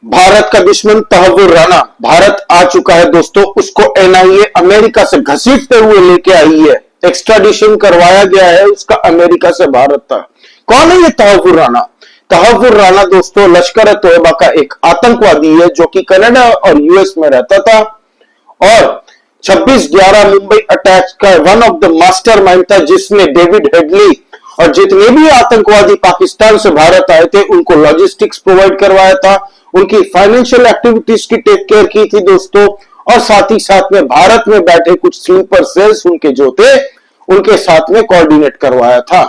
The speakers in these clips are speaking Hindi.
भारत का दुश्मन तहव्वुर राना भारत आ चुका है दोस्तों। उसको एनआईए अमेरिका से घसीटते हुए लेके आई है। एक्स्ट्राडिशन करवाया गया है उसका अमेरिका से भारत तक। कौन है ये तहव्वुर राना? तहव्वुर राना दोस्तों लश्कर तोयबा का एक आतंकवादी है जो कि कनाडा और यूएस में रहता था और 26/11 मुंबई अटैक का वन ऑफ द मास्टरमाइंड था, जिसने डेविड हेडली और जितने भी आतंकवादी पाकिस्तान से भारत आए थे उनको लॉजिस्टिक्स प्रोवाइड करवाया था, उनकी फाइनेंशियल एक्टिविटीज की टेक केयर की थी दोस्तों। और साथ ही साथ में भारत में बैठे कुछ स्लीपर सेल्स उनके जो थे उनके साथ में कोऑर्डिनेट करवाया था।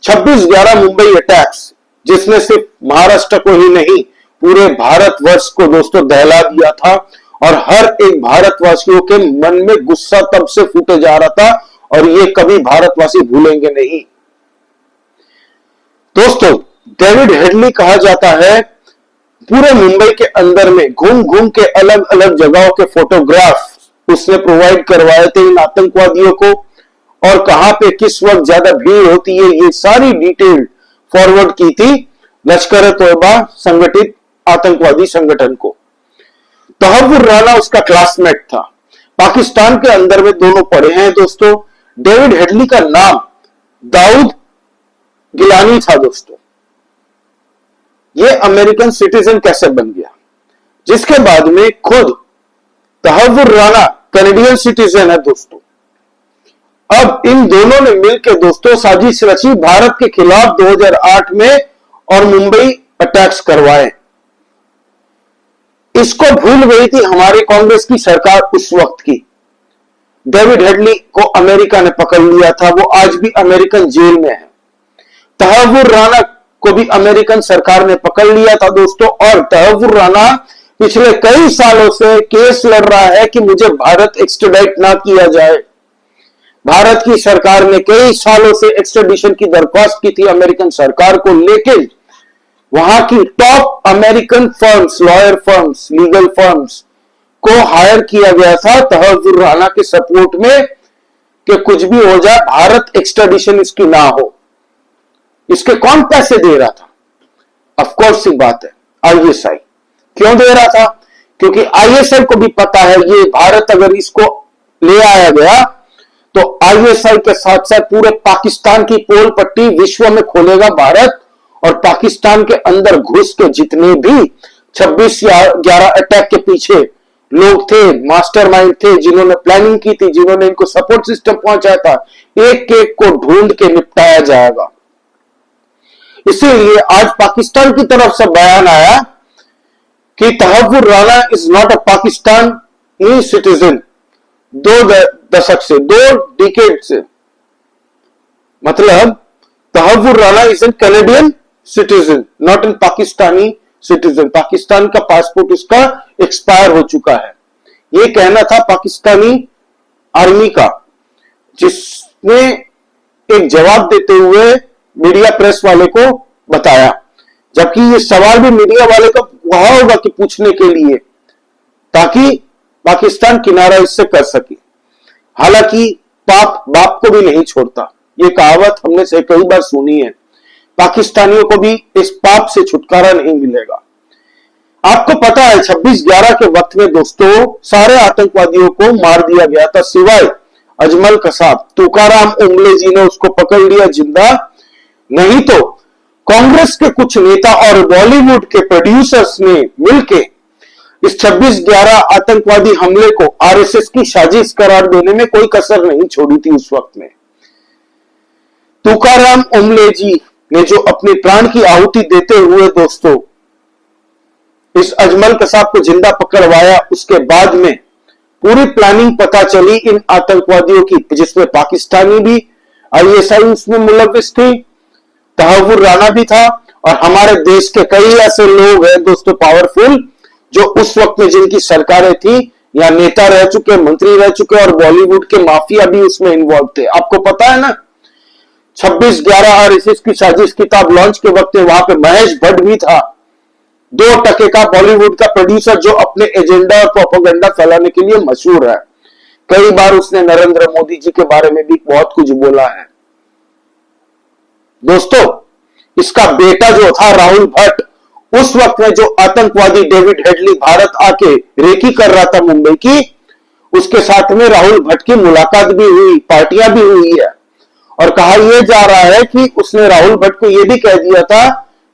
26/11 मुंबई अटैक्स जिसने सिर्फ महाराष्ट्र को ही नहीं पूरे भारतवर्ष को दोस्तों दहला दिया था और हर एक भारतवासियों के मन में गुस्सा तब से फूटे जा रहा था और ये कभी भारतवासी भूलेंगे नहीं दोस्तों। डेविड हेडली कहा जाता है पूरे मुंबई के अंदर में घूम घूम के अलग अलग जगहों के फोटोग्राफ उसने प्रोवाइड करवाए थे इन आतंकवादियों को और कहां पे किस वक्त ज्यादा भीड़ होती है ये सारी डिटेल फॉरवर्ड की थी लश्कर तोयबा संगठित आतंकवादी संगठन को। तहव्वुर राना उसका क्लासमेट था। पाकिस्तान के अंदर में दोनों पढ़े हैं दोस्तों। डेविड हेडली का नाम दाऊद गिलानी था दोस्तों। यह अमेरिकन सिटीजन कैसे बन गया, जिसके बाद में खुद तहव्वुर राना कैनेडियन सिटीजन है दोस्तों। अब इन दोनों ने मिलकर दोस्तों साजिश रची भारत के खिलाफ 2008 में और मुंबई अटैक्स करवाए। इसको भूल गई थी हमारी कांग्रेस की सरकार उस वक्त की। डेविड हेडली को अमेरिका ने पकड़ लिया था, वो आज भी अमेरिकन जेल में है। तहव्वुर राना को भी अमेरिकन सरकार ने पकड़ लिया था दोस्तों और तहव्वुर राना पिछले कई सालों से केस लड़ रहा है कि मुझे भारत एक्स्ट्राडाइट ना किया जाए। भारत की सरकार ने कई सालों से एक्स्ट्राडिशन की दरख्वास्त की थी अमेरिकन सरकार को, लेकिन वहां की top American firms, lawyer firms, legal firms को हायर किया गया था तहव्वुर राना के सपोर्ट में कि कुछ भी हो जाए भारत एक्स्ट्राडिशन इसकी ना हो। इसके कौन पैसे दे रहा था? ऑफ कोर्स सी बात है आईएसआई। क्यों दे रहा था? क्योंकि आईएसआई को भी पता है ये भारत अगर इसको ले आया गया तो आईएसआई के साथ साथ पूरे पाकिस्तान की पोल पट्टी विश्व में खोलेगा भारत और पाकिस्तान के अंदर घुस के जितने भी 26/11 अटैक के पीछे लोग थे, मास्टरमाइंड थे, जिन्होंने प्लानिंग की थी, जिन्होंने इनको सपोर्ट सिस्टम पहुंचाया था, एक एक को ढूंढ के निपटाया जाएगा। इसीलिए आज पाकिस्तान की तरफ से बयान आया कि Tahawwur Rana is not a Pakistani citizen. 2 दशक से, 2 डिकेड से, मतलब Tahawwur Rana is an Canadian citizen, not an Pakistani citizen. Pakistan का पासपोर्ट उसका एक्सपायर हो चुका है। यह कहना था पाकिस्तानी आर्मी का, जिसने एक जवाब देते हुए मीडिया प्रेस वाले को बताया, जबकि ये सवाल भी मीडिया वाले का वहां होगा कि पूछने के लिए ताकि पाकिस्तान किनारा इससे कर सके। हालांकि पाप बाप को भी नहीं छोड़ता, ये कहावत हमने से कई बार सुनी है। पाकिस्तानियों को भी इस पाप से छुटकारा नहीं मिलेगा। आपको पता है 26/11 के वक्त में दोस्तों सारे आतंकवादियों को मार दिया गया था सिवाय अजमल कसाब। तुकाराम ओंबले जी ने उसको पकड़ लिया जिंदा। नहीं तो कांग्रेस के कुछ नेता और बॉलीवुड के प्रोड्यूसर्स ने मिलकर इस 26/11 आतंकवादी हमले को आरएसएस की साजिश करार देने में कोई कसर नहीं छोड़ी थी उस वक्त में। तुकाराम ओंबले जी ने जो अपने प्राण की आहुति देते हुए दोस्तों इस अजमल कसाब को जिंदा पकड़वाया, उसके बाद में पूरी प्लानिंग पता चली इन आतंकवादियों की, जिसमें पाकिस्तानी भी आईएसआई उसमें मुलविस थी, तहव्वुर राना भी था और हमारे देश के कई ऐसे लोग हैं दोस्तों पावरफुल जो उस वक्त में जिनकी सरकारें थी या नेता रह चुके, मंत्री रह चुके और बॉलीवुड के माफिया भी उसमें इन्वॉल्व थे। आपको पता है ना 26/11 आरएसएस की साजिश किताब लॉन्च के वक्त वहां पे महेश भट्ट भी था, 2% का बॉलीवुड का प्रोड्यूसर जो अपने एजेंडा और प्रोपेगेंडा फैलाने के लिए मशहूर है। कई बार उसने नरेंद्र मोदी जी के बारे में भी बहुत कुछ बोला है दोस्तों। इसका बेटा जो था राहुल भट्ट, उस वक्त में जो आतंकवादी डेविड हेडली भारत आके रेकी कर रहा था मुंबई की, उसके साथ में राहुल भट्ट की मुलाकात भी हुई, पार्टियां भी हुई है। और कहा यह जा रहा है कि उसने राहुल भट्ट को यह भी कह दिया था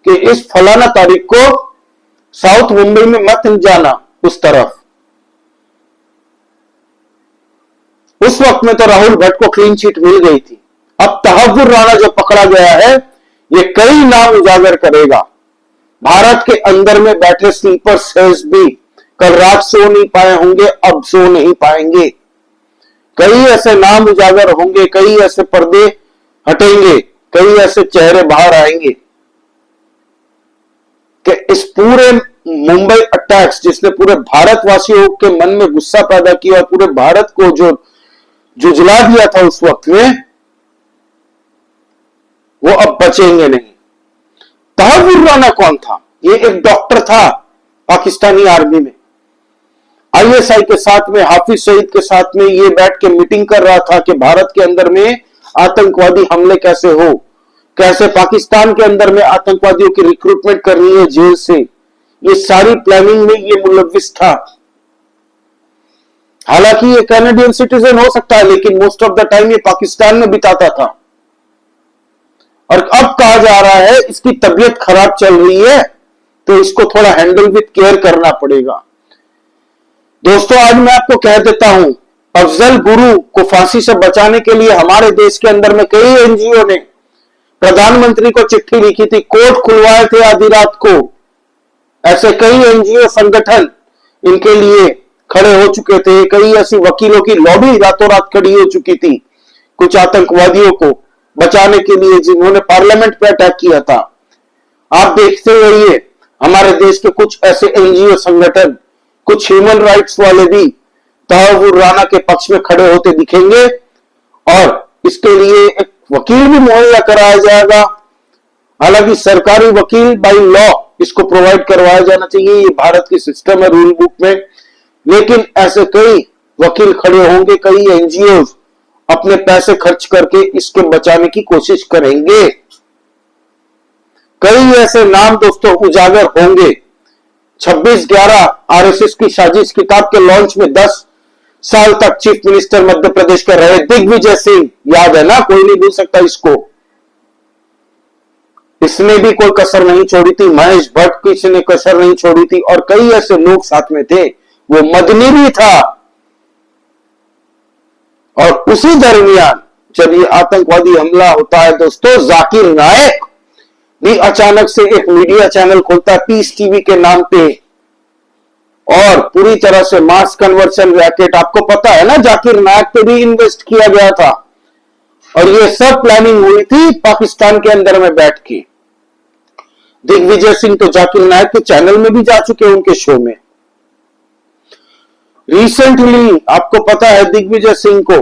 कि इस फलाना तारीख को साउथ मुंबई में मत जाना उस तरफ। उस वक्त में तो राहुल भट्ट को क्लीन चिट मिल गई थी। अब तहव्वुर राणा जो पकड़ा गया है, यह कई नाम उजागर करेगा। भारत के अंदर में बैठे स्लीपर सेल्स भी कल रात सो नहीं पाए होंगे, अब सो नहीं पाएंगे। कई ऐसे नाम उजागर होंगे, कई ऐसे पर्दे हटेंगे, कई ऐसे चेहरे बाहर आएंगे कि इस पूरे मुंबई अटैक्स जिसने पूरे भारतवासियों के मन में गुस्सा पैदा किया और पूरे भारत को जो जुझला दिया था उस वक्त में, वो अब बचेंगे नहीं। तहव्वुर राणा कौन था? ये एक डॉक्टर था पाकिस्तानी आर्मी में। आईएसआई के साथ में, हाफिज सईद के साथ में ये बैठ के मीटिंग कर रहा था कि भारत के अंदर में आतंकवादी हमले कैसे हो, कैसे पाकिस्तान के अंदर में आतंकवादियों की रिक्रूटमेंट करनी है जेल से। ये सारी प्लानिंग में ये मुलव्विस था। हालांकि ये कैनेडियन सिटीजन हो सकता है, लेकिन मोस्ट ऑफ द टाइम ये पाकिस्तान में बिताता था। और अब कहा जा रहा है इसकी तबीयत खराब चल रही है, तो इसको थोड़ा हैंडल विद केयर करना पड़ेगा। दोस्तों, आज मैं आपको कह देता हूं, अफजल गुरु को फांसी से बचाने के लिए हमारे देश के अंदर में कई एनजीओ ने प्रधानमंत्री को चिट्ठी लिखी थी, कोर्ट खुलवाए थे आधी रात को। ऐसे कई एनजीओ संगठन इनके लिए खड़े हो चुके थे। कई ऐसी वकीलों की लॉबी रातों रात खड़ी हो चुकी थी कुछ आतंकवादियों को बचाने के लिए, जिन्होंने पार्लियामेंट पे अटैक किया था। आप देखते रहिए, हमारे देश के कुछ ऐसे एनजीओ संगठन, कुछ ह्यूमन राइट्स वाले भी तहव्वुर राणा के पक्ष में खड़े होते दिखेंगे और इसके लिए एक वकील भी मुहैया कराया जाएगा। हालांकि सरकारी वकील बाय लॉ इसको प्रोवाइड करवाया जाना चाहिए, ये भारत की सिस्टम है रूल बुक में। लेकिन ऐसे कई वकील खड़े होंगे, कई एनजीओ अपने पैसे खर्च करके इसको बचाने की कोशिश करेंगे। कई ऐसे नाम दोस्तों उजागर होंगे। 26/11 आरएसएस की साजिश किताब के लॉन्च में 10 साल तक चीफ मिनिस्टर मध्य प्रदेश के रहे दिग्विजय सिंह, याद है ना, कोई नहीं भूल सकता इसको। इसने भी कोई कसर नहीं छोड़ी थी, महेश भट्ट की इसने कसर नहीं छोड़ी थी, और कई ऐसे लोग साथ में थे। वो मदनी भी था। और उसी दरमियान जब ये आतंकवादी हमला होता है दोस्तों, जाकिर नायक भी अचानक से एक मीडिया चैनल खोलता है पीस टीवी के नाम पे, और पूरी तरह से मास कन्वर्शन रैकेट, आपको पता है ना, जाकिर नायक पे भी इन्वेस्ट किया गया था। और ये सब प्लानिंग हुई थी पाकिस्तान के अंदर में बैठ के। दिग्विजय सिंह तो जाकिर नायक के चैनल में भी जा चुके हैं, उनके शो में। रिसेंटली आपको पता है दिग्विजय सिंह को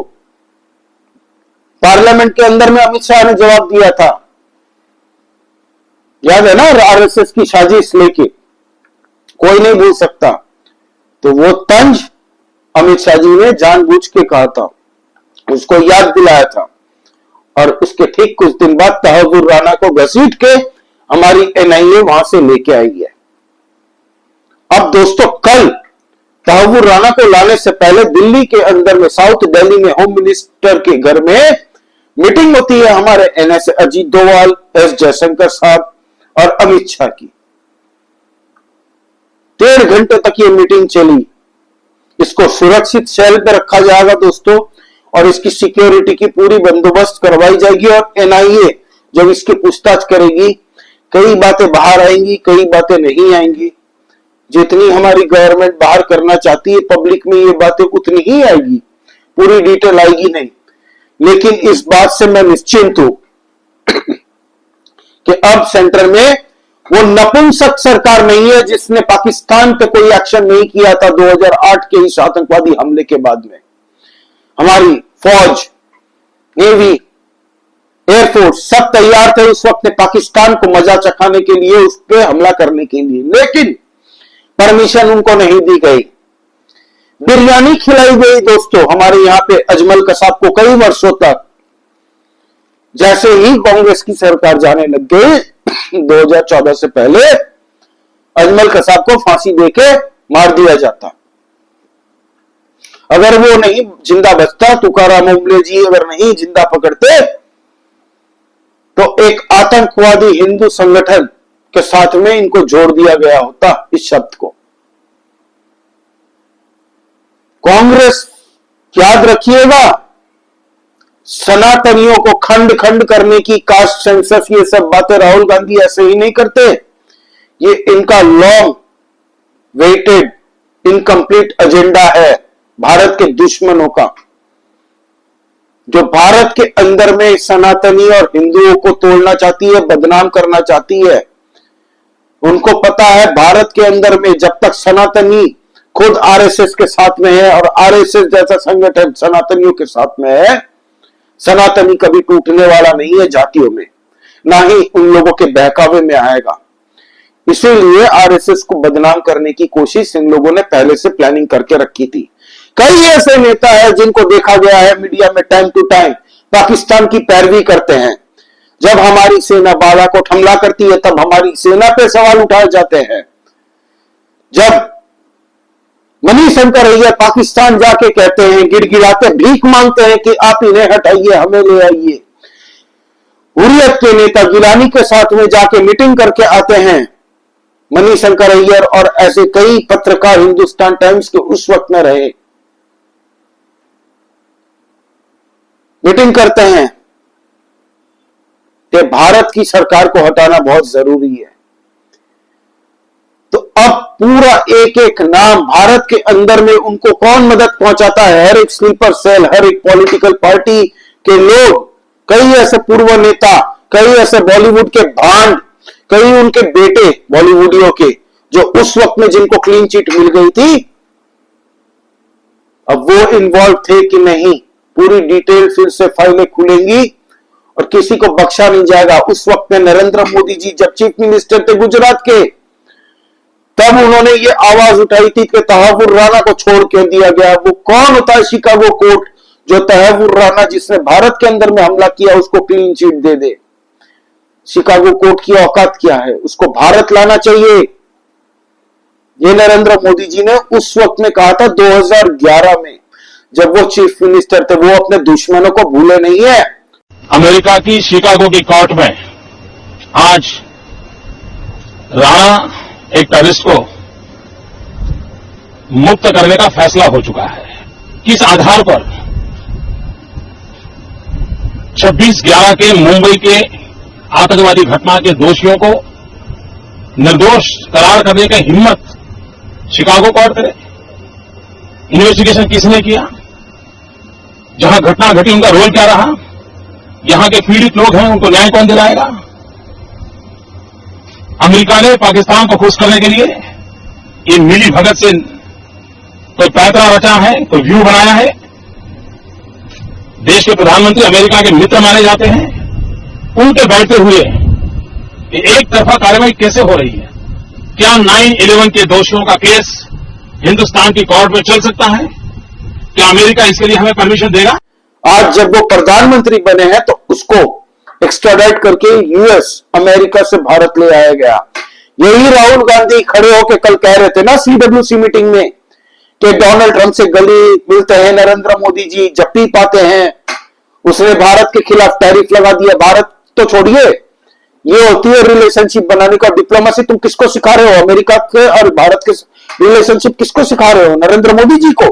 पार्लियामेंट के अंदर में अमित शाह ने जवाब दिया था, याद है ना, आरएसएस की साजिश लेके, कोई नहीं भूल सकता। तो वो तंज अमित शाह जी ने जानबूझ के कहा था, उसको याद दिलाया था। और उसके ठीक कुछ दिन बाद तहव्वुर राणा को घसीट के हमारी एनआईए वहां से लेके आई है। अब दोस्तों, कल तहव्वुर राणा को लाने से पहले दिल्ली के अंदर में, साउथ दिल्ली में होम मिनिस्टर के घर में मीटिंग होती है हमारे एनएस अजीत डोवाल, एस जयशंकर साहब और अमित शाह की। 1.5 घंटे तक ये मीटिंग चली। इसको सुरक्षित शहर पर रखा जाएगा दोस्तों, और इसकी सिक्योरिटी की पूरी बंदोबस्त करवाई जाएगी। और एनआईए जब इसकी पूछताछ करेगी, कई बातें बाहर आएंगी, कई बातें नहीं आएंगी। जितनी हमारी गवर्नमेंट बाहर करना चाहती है पब्लिक में, ये बातें उतनी ही आएगी, पूरी डिटेल आएगी नहीं। लेकिन इस बात से मैं निश्चिंत हूं कि अब सेंटर में वो नपुंसक सरकार नहीं है जिसने पाकिस्तान पे कोई एक्शन नहीं किया था 2008 के इस आतंकवादी हमले के बाद में। हमारी फौज, नेवी, एयरफोर्स सब तैयार थे उस वक्त पाकिस्तान को मजा चखाने के लिए, उस पर हमला करने के लिए, लेकिन परमिशन उनको नहीं दी गई। बिरयानी खिलाई गई दोस्तों हमारे यहां पे अजमल कसाब को कई वर्षों तक। जैसे ही कांग्रेस की सरकार जाने लग गई 2014 से पहले, अजमल कसाब को फांसी देके मार दिया जाता। अगर वो नहीं जिंदा बचता, तुकाराम ओंबले जी अगर नहीं जिंदा पकड़ते, तो एक आतंकवादी हिंदू संगठन के साथ में इनको जोड़ दिया गया होता इस शब्द को। कांग्रेस, याद रखिएगा, सनातनियों को खंड खंड करने की, कास्ट सेंसस, ये सब बातें राहुल गांधी ऐसे ही नहीं करते। ये इनका लॉन्ग वेटेड इनकम्प्लीट एजेंडा है भारत के दुश्मनों का, जो भारत के अंदर में सनातनी और हिंदुओं को तोड़ना चाहती है, बदनाम करना चाहती है। उनको पता है भारत के अंदर में जब तक सनातनी खुद आरएसएस के साथ में है और आरएसएस जैसा संगठन सनातनियों के साथ में है, सनातनी कभी टूटने वाला नहीं है जातियों में, ना ही उन लोगों के बहकावे में आएगा। इसीलिए आरएसएस को बदनाम करने की कोशिश इन लोगों ने पहले से प्लानिंग करके रखी थी। कई ऐसे नेता है जिनको देखा गया है मीडिया में टाइम टू टाइम पाकिस्तान की पैरवी करते हैं। जब हमारी सेना बालाकोट हमला करती है तब हमारी सेना पे सवाल उठाए जाते हैं। जब मणिशंकर अय्यर पाकिस्तान जाके कहते हैं, गिड़गिड़ाते भीख मांगते हैं कि आप इन्हें हटाइए, हमें ले आइए। हुर्रियत के नेता गिलानी के साथ में जाके मीटिंग करके आते हैं मणिशंकर अय्यर, और ऐसे कई पत्रकार हिंदुस्तान टाइम्स के उस वक्त में रहे, मीटिंग करते हैं कि भारत की सरकार को हटाना बहुत जरूरी है। तो अब पूरा एक एक नाम भारत के अंदर में उनको कौन मदद पहुंचाता है, हर एक स्लीपर सेल, हर एक पॉलिटिकल पार्टी के लोग, कई ऐसे पूर्व नेता, कई ऐसे बॉलीवुड के भांड, कई उनके बेटे बॉलीवुडियों के, जो उस वक्त में जिनको क्लीन चिट मिल गई थी, अब वो इन्वॉल्व थे कि नहीं, पूरी डिटेल फिर से फाइलें खुलेंगी और किसी को बख्शा नहीं जाएगा। उस वक्त में नरेंद्र मोदी जी जब चीफ मिनिस्टर थे गुजरात के, तब उन्होंने ये आवाज उठाई थी कि तहव्वुर राणा को छोड़ के दिया गया। वो कौन होता है शिकागो कोर्ट जो तहव्वुर राणा जिसने भारत के अंदर में हमला किया उसको क्लीन चिट दे दे? शिकागो कोर्ट की औकात क्या है? उसको भारत लाना चाहिए। ये नरेंद्र मोदी जी ने उस वक्त में कहा था 2011 में, जब वो चीफ मिनिस्टर थे। वो अपने दुश्मनों को भूले नहीं है। अमेरिका की शिकागो की कोर्ट में आज राणा एक टेररिस्ट को मुक्त करने का फैसला हो चुका है। किस आधार पर? 26/11 के मुंबई के आतंकवादी घटना के दोषियों को निर्दोष करार करने का हिम्मत शिकागो कोर्ट करे? इन्वेस्टिगेशन किसने किया? जहां घटना घटी उनका रोल क्या रहा? यहां के पीड़ित लोग हैं, उनको न्याय कौन दिलाएगा? अमेरिका ने पाकिस्तान को खुश करने के लिए ये मिली भगत से कोई पैतरा रचा है, कोई व्यू बनाया है। देश के प्रधानमंत्री अमेरिका के मित्र माने जाते हैं, उनके बैठते हुए ये एक तरफा कार्रवाई कैसे हो रही है? क्या 9/11 के दोषियों का केस हिंदुस्तान की कोर्ट में चल सकता है? क्या अमेरिका इसके लिए हमें परमिशन देगा? आज जब वो प्रधानमंत्री बने हैं तो उसको एक्स्ट्राडाइट करके यूएस अमेरिका से भारत ले आया गया। यही राहुल गांधी खड़े होकर कल कह रहे थे ना सीडब्ल्यूसी मीटिंग में कि डोनाल्ड ट्रंप से गले मिलते हैं नरेंद्र मोदी जी, जप्पी पाते हैं। उसने भारत के खिलाफ टैरिफ लगा दिया। भारत तो छोड़िए, ये होती है रिलेशनशिप बनाने का डिप्लोमेसी। तुम किसको सिखा रहे हो? अमेरिका के और भारत के रिलेशनशिप किसको सिखा रहे हो? नरेंद्र मोदी जी को।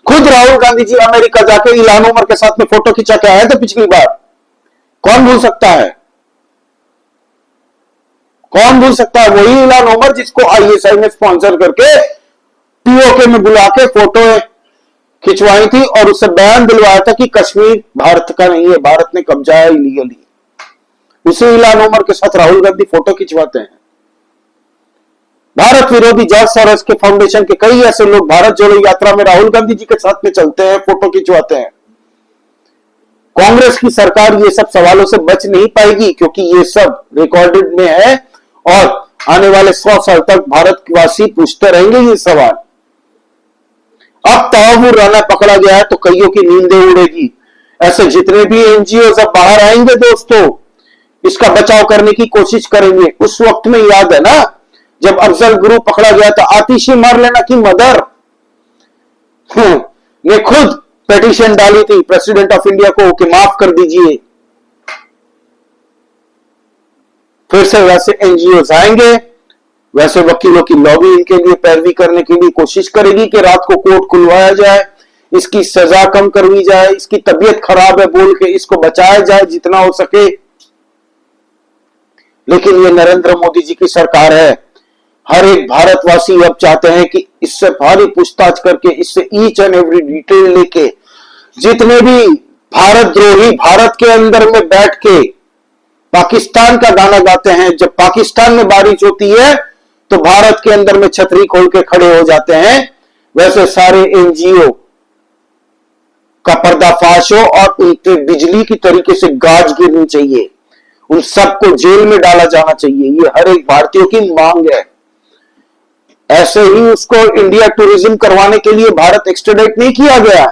खुद राहुल गांधी जी अमेरिका जाके इल्हान उमर के साथ में फोटो खिंचा के आए थे पिछली बार। कौन भूल सकता है? कौन भूल सकता है? वही इल्हान उमर जिसको आईएसआई ने स्पॉन्सर करके पीओके में बुला के फोटो खिंचवाई थी और उससे बयान दिलवाया था कि कश्मीर भारत का नहीं है, भारत ने कब्जा है इलीगली। उसी इल्हान उमर के साथ राहुल गांधी फोटो खिंचवाते हैं। भारत विरोधी जॉर्ज सोरोस के फाउंडेशन के कई ऐसे लोग भारत जोड़ो यात्रा में राहुल गांधी जी के साथ में चलते हैं, फोटो खिंचवाते हैं। कांग्रेस की सरकार ये सब सवालों से बच नहीं पाएगी, क्योंकि ये सब रिकॉर्डेड में है और आने वाले 100 साल तक भारतवासी पूछते रहेंगे ये सवाल। अब तहव्वुर राणा पकड़ा गया है तो कईयों की नींदें उड़ेगी। ऐसे जितने भी एनजीओ सब बाहर आएंगे दोस्तों, इसका बचाव करने की कोशिश करेंगे। उस वक्त में याद है ना, जब अफजल गुरु पकड़ा गया था, आतिशी मारलेना की मदर ने खुद पिटीशन डाली थी प्रेसिडेंट ऑफ इंडिया को कि माफ कर दीजिए। फिर से वैसे एनजीओ आएंगे, वैसे वकीलों की लॉबी इनके लिए पैरवी करने के लिए कोशिश करेगी कि रात को कोर्ट खुलवाया जाए, इसकी सजा कम करवी जाए, इसकी तबीयत खराब है बोल के इसको बचाया जाए जितना हो सके। लेकिन ये नरेंद्र मोदी जी की सरकार है। हर एक भारतवासी अब चाहते हैं कि इससे भारी पूछताछ करके, इससे ईच एंड एवरी डिटेल लेके, जितने भी भारत द्रोही भारत के अंदर में बैठ के पाकिस्तान का गाना गाते हैं, जब पाकिस्तान में बारिश होती है तो भारत के अंदर में छतरी खोल के खड़े हो जाते हैं, वैसे सारे एनजीओ का पर्दाफाश हो और उन पे बिजली की तरीके से गाज गिरनी चाहिए, उन सबको जेल में डाला जाना चाहिए। ये हर एक भारतीयों की मांग है। ऐसे ही उसको इंडिया टूरिज्म करवाने के लिए भारत एक्सट्रेडिट नहीं किया गया।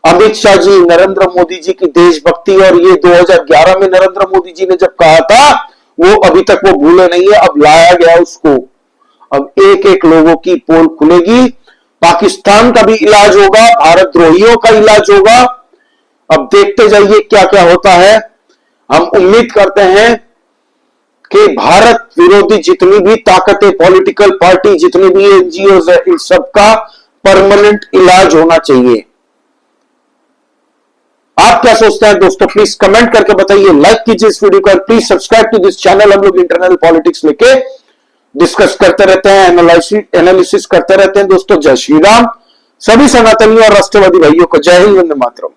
अमित शाह जी, नरेंद्र मोदी जी की देशभक्ति, और ये 2011 में नरेंद्र मोदी जी ने जब कहा था वो अभी तक वो भूले नहीं है। अब लाया गया उसको, अब एक एक लोगों की पोल खुलेगी, पाकिस्तान का भी इलाज होगा, भारत द्रोहियों का इलाज होगा। अब देखते जाइए क्या क्या होता है। हम उम्मीद करते हैं कि भारत विरोधी जितनी भी ताकतें, पॉलिटिकल पार्टी, जितनी भी एनजीओ है, इन सबका परमानेंट इलाज होना चाहिए। आप क्या सोचते हैं दोस्तों, प्लीज कमेंट करके बताइए, लाइक कीजिए इस वीडियो को, please subscribe to this channel. हम लोग इंटरनल पॉलिटिक्स लेके डिस्कस करते रहते हैं, एनालिसिस करते रहते हैं दोस्तों। जय श्री राम। सभी सनातनी और राष्ट्रवादी भाइयों को जय हिंद, वंदे मातरम।